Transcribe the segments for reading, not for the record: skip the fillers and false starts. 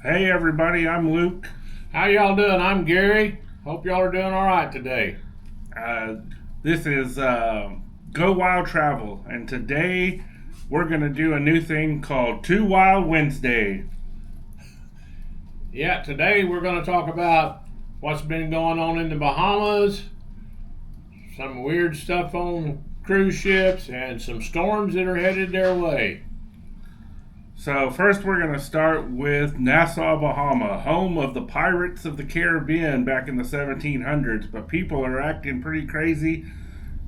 Hey everybody, I'm Luke. How y'all doing? I'm Gary. Hope y'all are doing all right today. Uh, this is Go Wild Travel, and today we're going to do a new thing called Two Wild Wednesday. Yeah, today we're going to talk about what's been going on in the Bahamas, some weird stuff on cruise ships, and some storms that are headed their way. So, first, we're going to start with Nassau, Bahama, home of the Pirates of the Caribbean back in the 1700s. But people are acting pretty crazy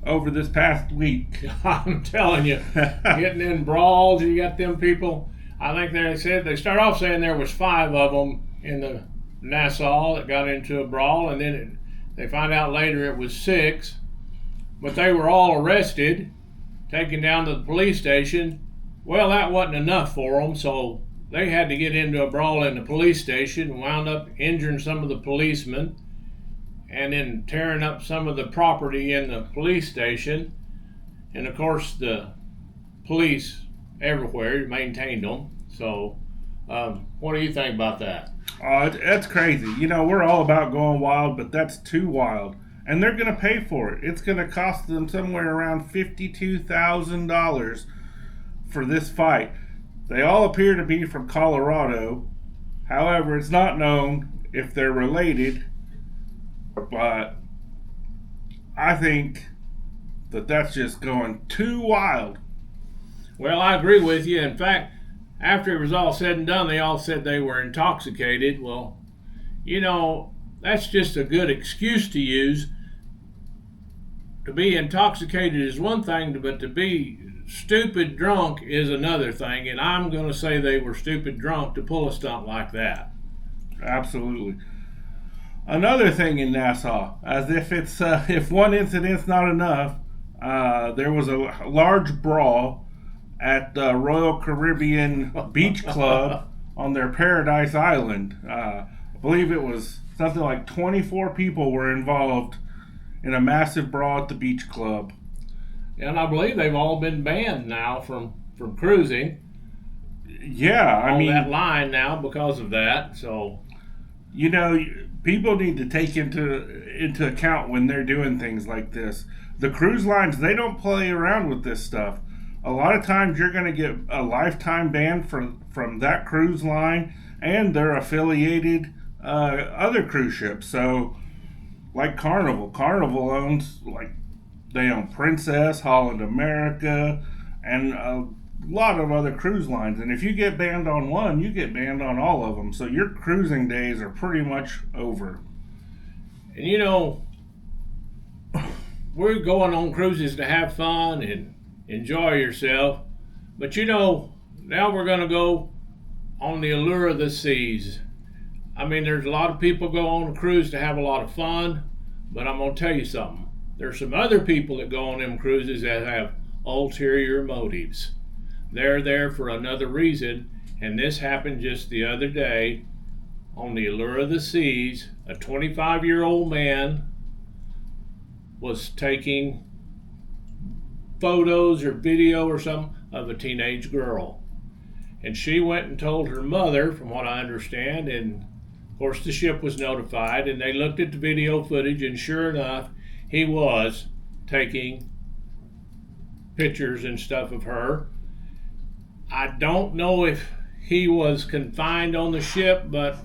over this past week. I'm telling you, getting in brawls, you got them people. I think they start off saying there was 5 of them in the Nassau that got into a brawl, and then they find out later it was 6. But they were all arrested, taken down to the police station. Well, that wasn't enough for them, so they had to get into a brawl in the police station and wound up injuring some of the policemen and then tearing up some of the property in the police station. And of course, the police everywhere maintained them. So, what do you think about that? That's crazy. You know, we're all about going wild, but that's too wild. And they're going to pay for it. It's going to cost them somewhere around $52,000 for this fight. They all appear to be from Colorado. However, it's not known if they're related, but I think that that's just going too wild. Well, I agree with you. In fact, after it was all said and done, they all said they were intoxicated. Well, that's just a good excuse to use. To be intoxicated is one thing, but to be stupid drunk is another thing, and I'm going to say they were stupid drunk to pull a stunt like that. Absolutely. Another thing in Nassau, as if one incident's not enough, there was a large brawl at the Royal Caribbean Beach Club on their Paradise Island. I believe it was something like 24 people were involved in a massive brawl at the beach club. And I believe they've all been banned now from cruising. Yeah, I mean that line now because of that. So, people need to take into account when they're doing things like this. The cruise lines, they don't play around with this stuff. A lot of times you're going to get a lifetime ban from that cruise line and their affiliated other cruise ships. So, like Carnival owns they own Princess, Holland America, and a lot of other cruise lines. And if you get banned on one, you get banned on all of them. So your cruising days are pretty much over. And we're going on cruises to have fun and enjoy yourself. But now we're going to go on the allure of the seas. I mean, there's a lot of people go on a cruise to have a lot of fun, but I'm going to tell you something. There's some other people that go on them cruises that have ulterior motives. They're there for another reason, and this happened just the other day on the Allure of the Seas. A 25-year-old man was taking photos or video or something of a teenage girl. And she went and told her mother, from what I understand, and of course the ship was notified, and they looked at the video footage, and sure enough, he was taking pictures and stuff of her. I don't know if he was confined on the ship, but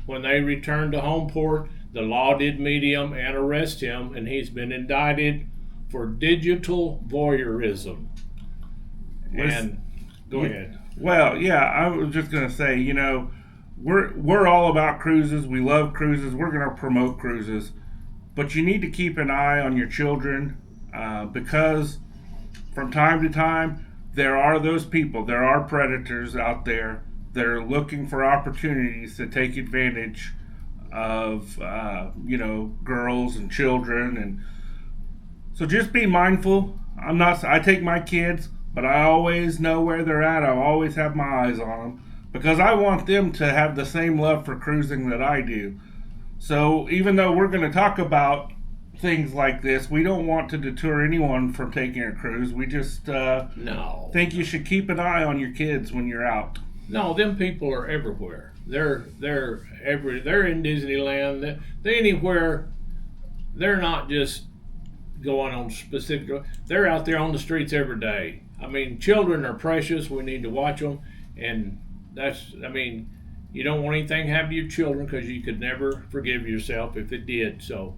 when they returned to home port, the law did meet him and arrest him, and he's been indicted for digital voyeurism. And go ahead. Well, yeah, I was just going to say, we're all about cruises. We love cruises. We're going to promote cruises. But you need to keep an eye on your children because from time to time, there are those people, there are predators out there that are looking for opportunities to take advantage of, girls and children. And so just be mindful. I take my kids, but I always know where they're at. I always have my eyes on them because I want them to have the same love for cruising that I do. So even though we're going to talk about things like this, we don't want to deter anyone from taking a cruise. We just think you should keep an eye on your kids when you're out. No, them people are everywhere. they're in Disneyland. They anywhere. They're not just going on specific. They're out there on the streets every day. I mean, children are precious. We need to watch them, and that's. I mean, you don't want anything happen to your children because you could never forgive yourself if it did. So,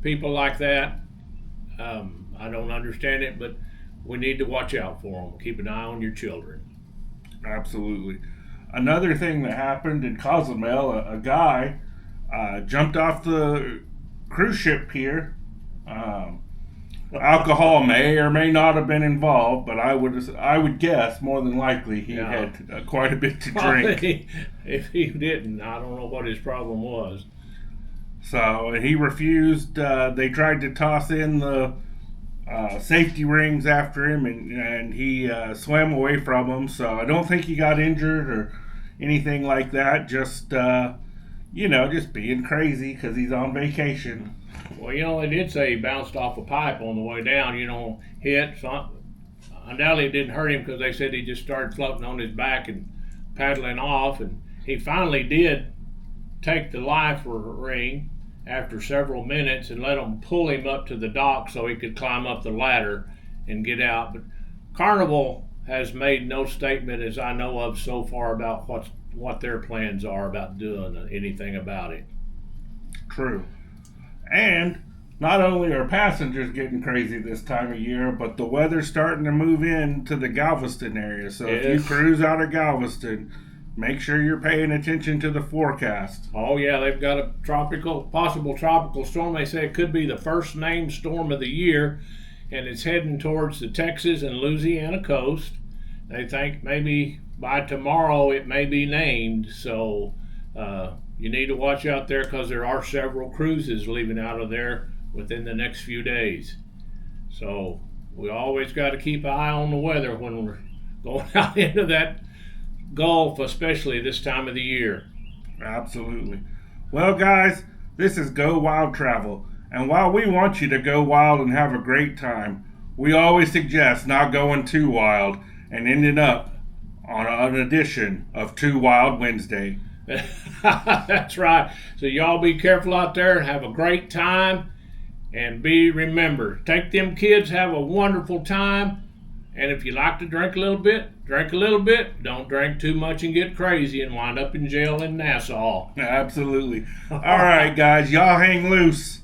people like that, I don't understand it, but we need to watch out for them. Keep an eye on your children. Absolutely. Another thing that happened in Cozumel, a guy jumped off the cruise ship pier. Alcohol may or may not have been involved, but I would guess more than likely he had quite a bit to drink. If he didn't, I don't know what his problem was. So he refused. They tried to toss in the safety rings after him, and he swam away from them. So I don't think he got injured or anything like that. Just just being crazy because he's on vacation. Well, they did say he bounced off a pipe on the way down, hit. So undoubtedly it didn't hurt him because they said he just started floating on his back and paddling off. And he finally did take the life ring after several minutes and let them pull him up to the dock so he could climb up the ladder and get out. But Carnival has made no statement, as I know of so far, about what their plans are about doing anything about it. True. And not only are passengers getting crazy this time of year, but the weather's starting to move into the Galveston area. So if you cruise out of Galveston, make sure you're paying attention to the forecast. Oh yeah, they've got a possible tropical storm. They say it could be the first named storm of the year, and it's heading towards the Texas and Louisiana coast. They think maybe by tomorrow it may be named. So you need to watch out there because there are several cruises leaving out of there within the next few days. So we always got to keep an eye on the weather when we're going out into that Gulf, especially this time of the year. Absolutely. Well, guys, this is Go Wild Travel. And while we want you to go wild and have a great time, we always suggest not going too wild and ending up on an edition of Too Wild Wednesday. That's right. So y'all be careful out there and have a great time. And remember, take them kids, have a wonderful time. And if you like to drink a little bit, drink a little bit. Don't drink too much and get crazy and wind up in jail in Nassau. Absolutely. All right, guys, y'all hang loose.